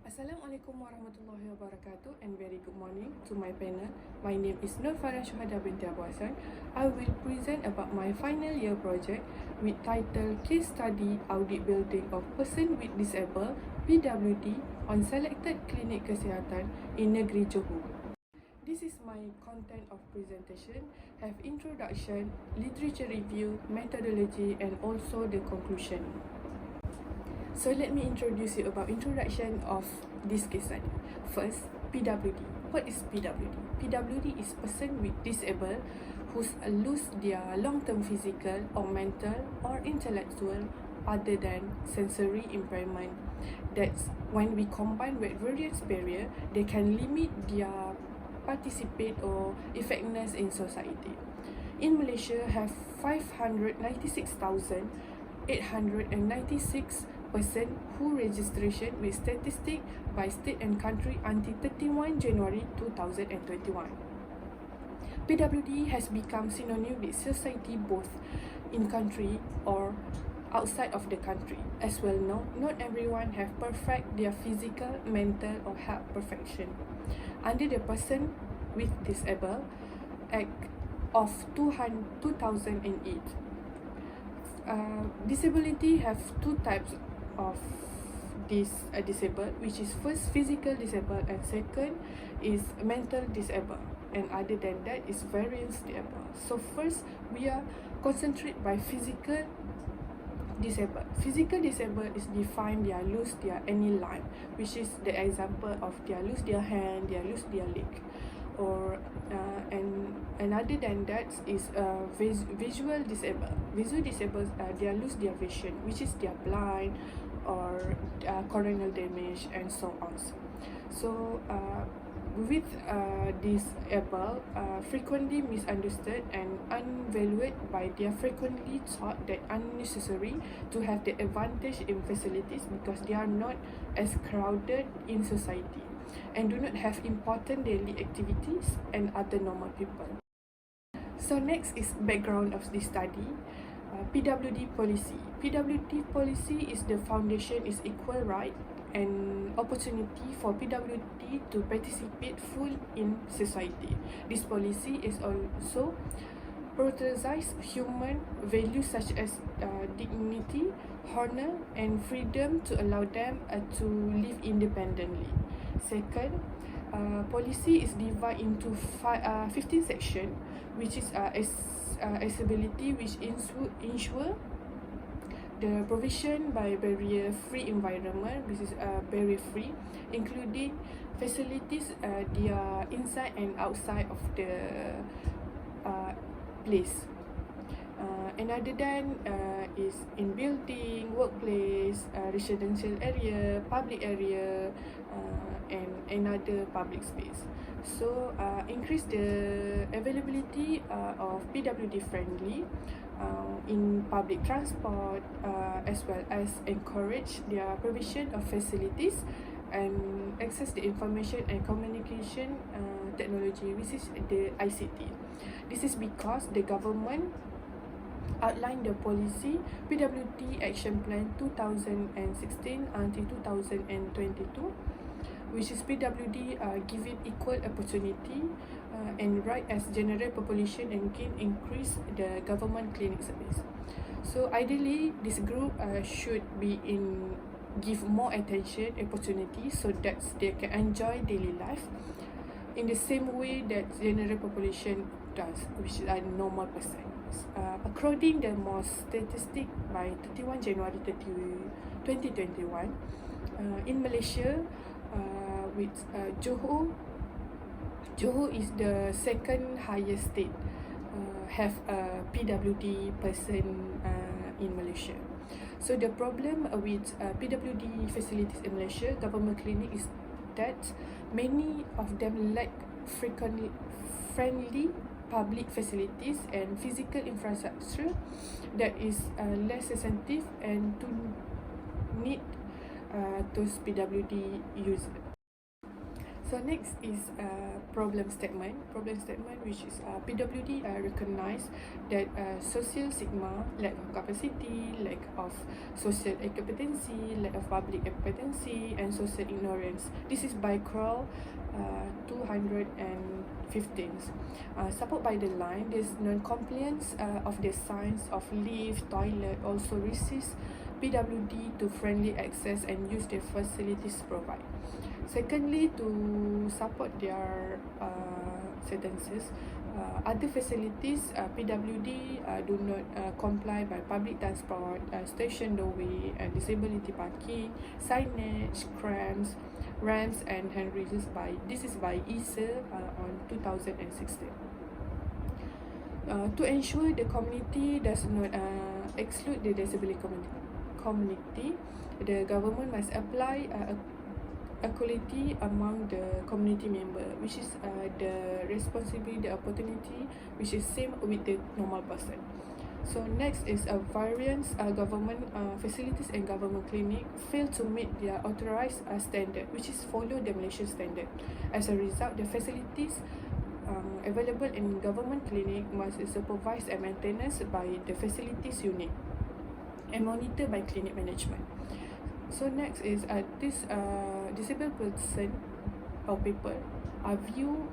Assalamualaikum warahmatullahi wabarakatuh and very good morning to my panel. My name is Nur Farah Shuhada Binti Hassan. I will present about my final year project with title Case Study Audit Building of Person with Disable PWD on selected Klinik Kerajaan in Negeri Johor. This is my content of presentation, have introduction, literature review, methodology and also the conclusion. So let me introduce you about introduction of this case study. First, PWD. What is PWD? PWD is person with disable who's lose their long-term physical or mental or intellectual other than sensory impairment. That's when we combine with various barrier, they can limit their participate or effectiveness in society. In Malaysia, have 596,896 person who registration with statistic by state and country until 31 January 2021. PWD has become synonym with society both in country or outside of the country. As well known, not everyone have perfect their physical, mental or health perfection. Under the Person with Disable Act of 2008, disability have two types of this disabled, which is first physical disabled and second is mental disabled, and other than that is variance disabled. So first we are concentrate by physical disabled. Physical disabled is defined they lose their any limb, which is the example of they lose their hand, they lose their leg, or and other than that is visual disabled. Visual disabled they lose their vision, which is they are blind or corneal damage and so on. So with disable frequently misunderstood and unvalued by their frequently thought that unnecessary to have the advantage in facilities because they are not as crowded in society and do not have important daily activities and other normal people. So next is background of this study. PWD policy. PWD policy is the foundation is equal right and opportunity for PWD to participate full in society. This policy is also prioritize human values such as dignity, honor and freedom to allow them to live independently. Second, policy is divided into 15 sections, which is accessibility, which ensure the provision by barrier-free environment, which is barrier-free, including facilities they are inside and outside of the place. And other than is in building, workplace, residential area, public area, and another public space. So increase the availability of PWD friendly in public transport, as well as encourage their provision of facilities and access the information and communication technology, which is the ICT. This is because the government outline the policy PWD Action Plan 2016 until 2022, which is PWD giving equal opportunity and right as general population and gain increase the government clinic service. So ideally, this group should be in give more attention, opportunity, so that they can enjoy daily life in the same way that general population does, which is a normal person. According the MOHD statistic by 31 January 2021, in Malaysia, with Johor is the second highest state have a PWD person in Malaysia. So the problem with PWD facilities in Malaysia, government clinic, is that many of them lack frequently friendly public facilities and physical infrastructure that is less sensitive and to need those PWD users. So next is problem statement. Problem statement, which is PWD recognize that social stigma, lack of capacity, lack of social competency, lack of public competency, and social ignorance. This is by Kroll 215. Support by the line, there's non-compliance of the signs of lift, toilet, also resist PWD to friendly access and use the facilities provided. Secondly, to support their sentences, other facilities, PWD do not comply by public transport, station doorway, and disability parking, signage, ramps, and handrails. This is by ISA on 2016. To ensure the community does not exclude the disability community, the government must apply equality among the community member, which is the responsibility, the opportunity, which is same with the normal person. So next is a variance government facilities and government clinic fail to meet their authorized standard, which is follow the Malaysian standard. As a result, the facilities available in government clinic must be supervised and maintained by the facilities unit and monitored by clinic management. So next is this disabled person or people are viewed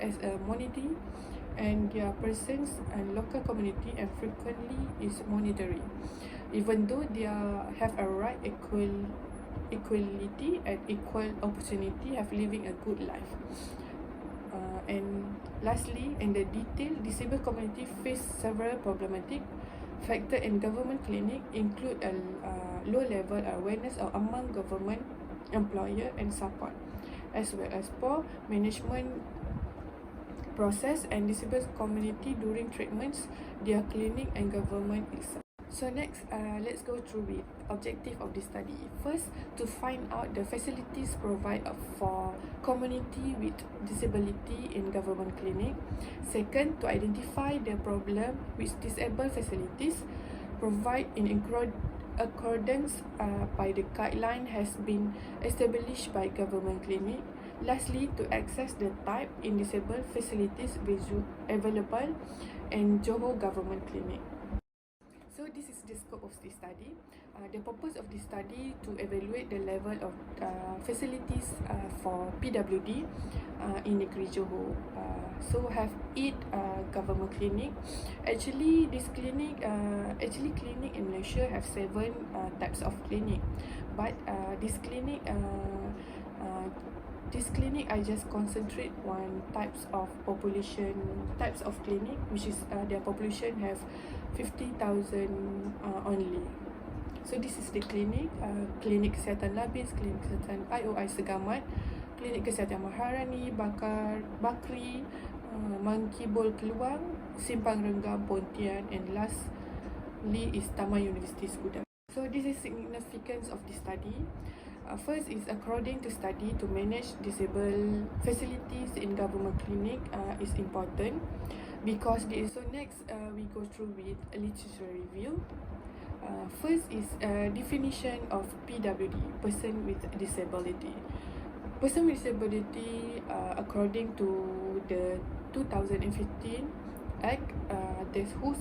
as a monetary, and their presence and local community and frequently is monitoring, even though they have a right equality and equal opportunity have living a good life. And lastly, in the detail, disabled community face several problematic factor in government clinic include a low level awareness among government employer and support, as well as poor management process and disabled community during treatments, their clinic and government itself. So next, let's go through with objective of this study. First, to find out the facilities provided for community with disability in government clinic. Second, to identify the problem which disabled facilities provide in accordance by the guideline has been established by government clinic. Lastly, to access the type in disabled facilities available in Johor government clinic. So this is the scope of this study. The purpose of this study to evaluate the level of facilities for PWD in Negeri Johor. So have 8 government clinic. Actually, this clinic, clinic in Malaysia have 7 types of clinic, but this clinic I just concentrate one types of clinic, which is their population have 50,000 only. So this is the clinic, Klinik Kesihatan Labis, Klinik Kesihatan IOI Segamat, Klinik Kesihatan Maharani, Bakri, Mangkibul Keluang, Simpang Renggam, Pontian, and lastly is Taman University Skudai. So this is significance of this study. First is according to study to manage disabled facilities in government clinic is important because this. So next we go through with a literature review. First is definition of PWD, person with disability. Person with disability according to the 2015 Act, who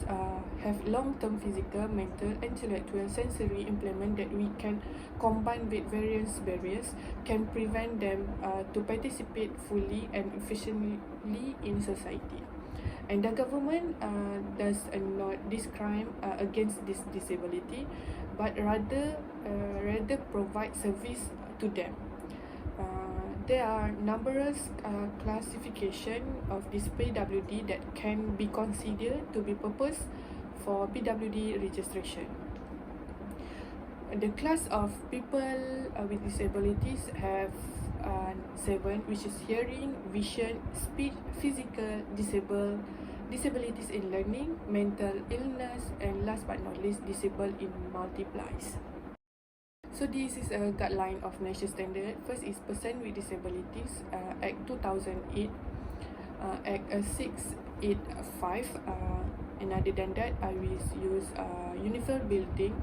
have long-term physical, mental, intellectual, sensory impairment that we can combine with various barriers can prevent them to participate fully and efficiently in society. And the government does not discriminate against this disability, but rather provide service to them. There are numerous classification of this PWD that can be considered to be purpose for PWD registration. The class of people with disabilities have 7, which is hearing, vision, speech, physical, disabilities in learning, mental illness, and last but not least, disabled in multiplies. So this is a guideline of Malaysian Standard. First is Person with Disabilities, Act 2008, Act 685. And other than that, I will use uniform building,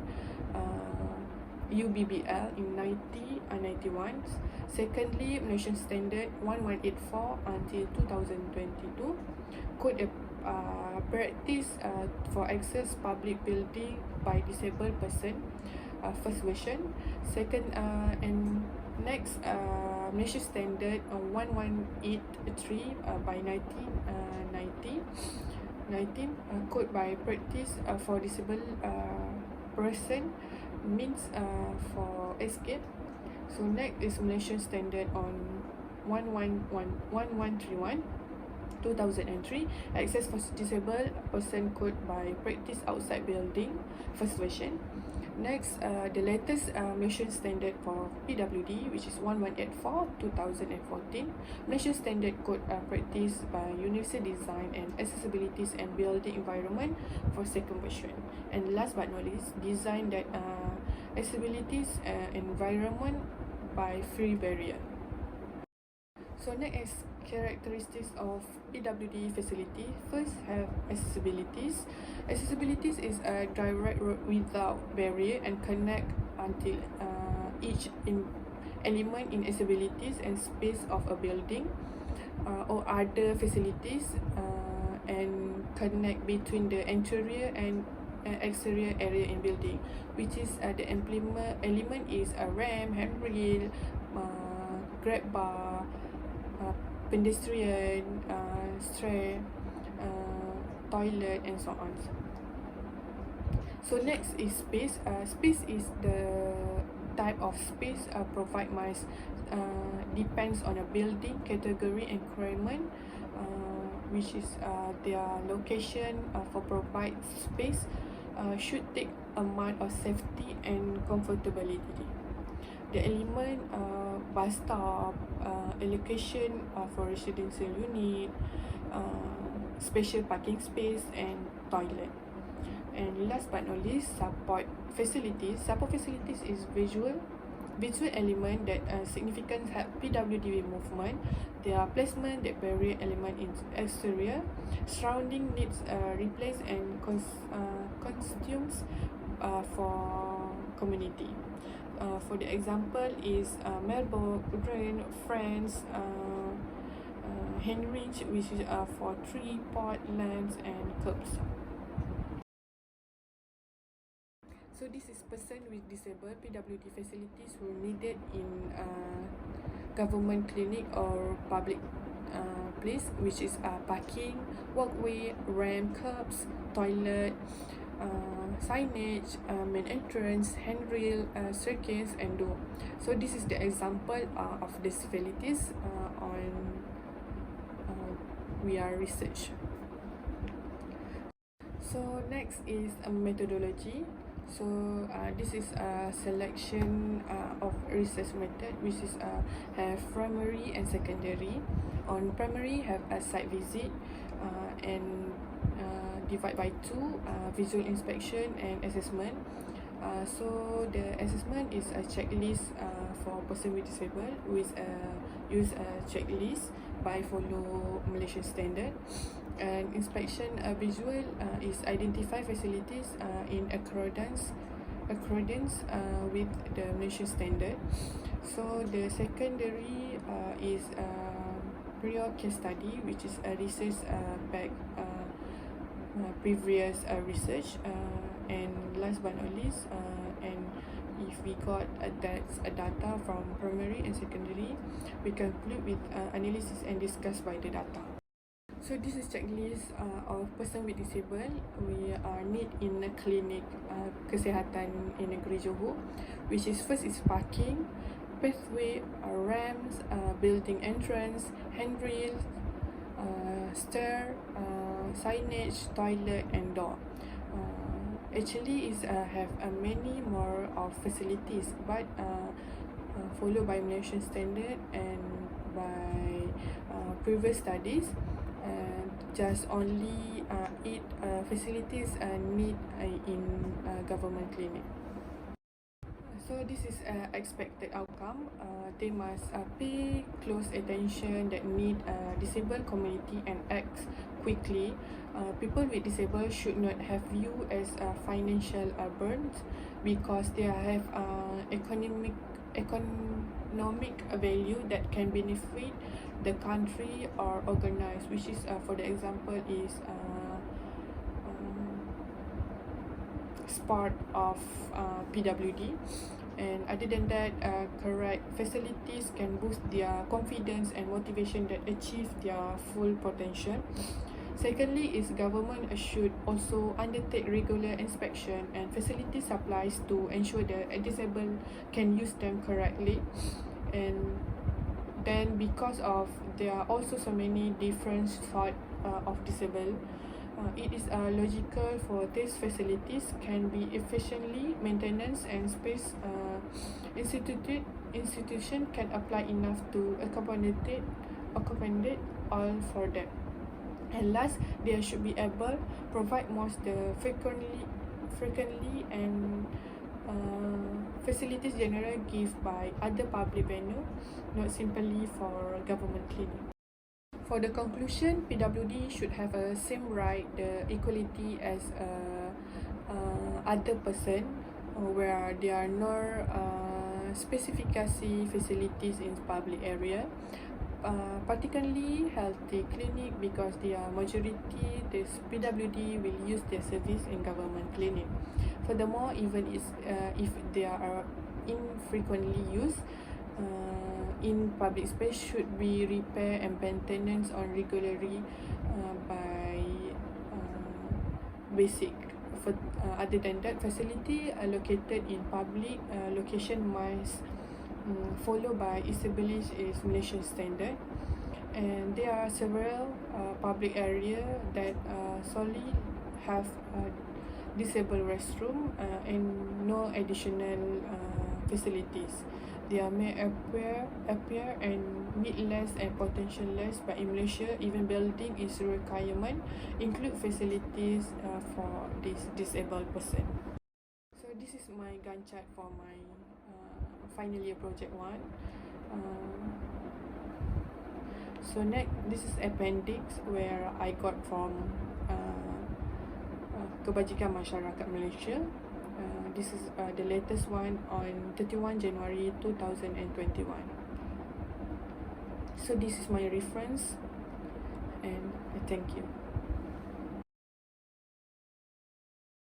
UBBL in 91. Secondly, Malaysian Standard 1184 until 2022. Code practice for access public building by disabled person, first version. Second, and next, Malaysian Standard 1183 by 19, code by practice for disabled person, means for escape. So next is Malaysian Standard on 1131 2003, access for disabled person code by practice outside building, first version. Next, the latest Malaysian Standard for PWD, which is 1184 2014, Malaysian Standard Code practice by Universal Design and Accessibilities and Building Environment for second version. And last but not least, design that accessibilities environment by free barrier. So next is characteristics of PWD facility. First, have accessibilities. Accessibilities is a direct road without barrier and connect until each element in accessibilities and space of a building or other facilities and connect between the interior and exterior area in building, which is the element is a ramp, handrail, grab bar, pedestrian, stair, toilet, and so on. So next is space. Space is the type of space provided depends on a building category and requirement, which is their location for provide space should take amount of safety and comfortability. The element bus stop, allocation for residential unit, special parking space, and toilet. And last but not least, support facilities. Support facilities is visual element that significant help PWD movement. Their placement, the barrier element in exterior, surrounding needs replace and costumes for community. For the example is Melbourne, France, Henrich, which is for tree, pot, lamps, and curbs. So this is person with disabled PWD facilities who needed in government clinic or public place, which is parking, walkway, ramp, curbs, toilet, signage, main entrance, handrail, staircase, and door. So this is the example of disabilities on VR research. So next is a methodology. So this is a selection of research method, which is have primary and secondary. On primary, have a site visit and divide by two, visual inspection and assessment. So the assessment is a checklist for person with disabled, with use a checklist by follow Malaysian Standard. And inspection visual is identify facilities in accordance with the Malaysian Standard. So the secondary is prior case study, which is a research back previous research, and last but not least, and if we got data from primary and secondary, we conclude with analysis and discuss by the data. So this is checklist of person with disabled we need in a Klinik Kerajaan in Negeri Johor, which is first is parking, pathway, ramps, building entrance, handrails, stair, signage, toilet, and door. Actually is have many more of facilities, but followed by Malaysian Standard and by previous studies, just only 8 facilities need in government clinic. So this is expected outcome. They must pay close attention that need disabled community and act quickly. People with disabled should not have view as financial burdens because they have economic value that can benefit the country or organize, which is for the example is part of PWD. And other than that, correct facilities can boost their confidence and motivation that achieve their full potential. Secondly is government should also undertake regular inspection and facility supplies to ensure the disabled can use them correctly. And then because of there are also so many different sort of disabled, it is logical for these facilities can be efficiently maintenance and space institution can apply enough to accommodate all for them. And last, they should be able provide most the frequently and facilities generally give by other public venue, not simply for government clinic. For the conclusion, PWD should have a same right, the equality as other person, where there are no specificacy facilities in public area. Particularly healthy clinic because the majority this PWD will use their service in government clinic. Furthermore, even if they are infrequently used in public space, should be repair and maintenance on regularly by basic. For other than that, facility located in public location must followed by Accessibilities is Malaysian Standard, and there are several public area that solely have disabled restroom and no additional facilities. They may appear and need less and potential less, but in Malaysia, even building is a requirement include facilities for this disabled person. So this is my Gantt chart for my final year project 1. So next, this is appendix where I got from Kebajikan Masyarakat Malaysia. This is the latest one on 31 January 2021. So this is my reference, and thank you.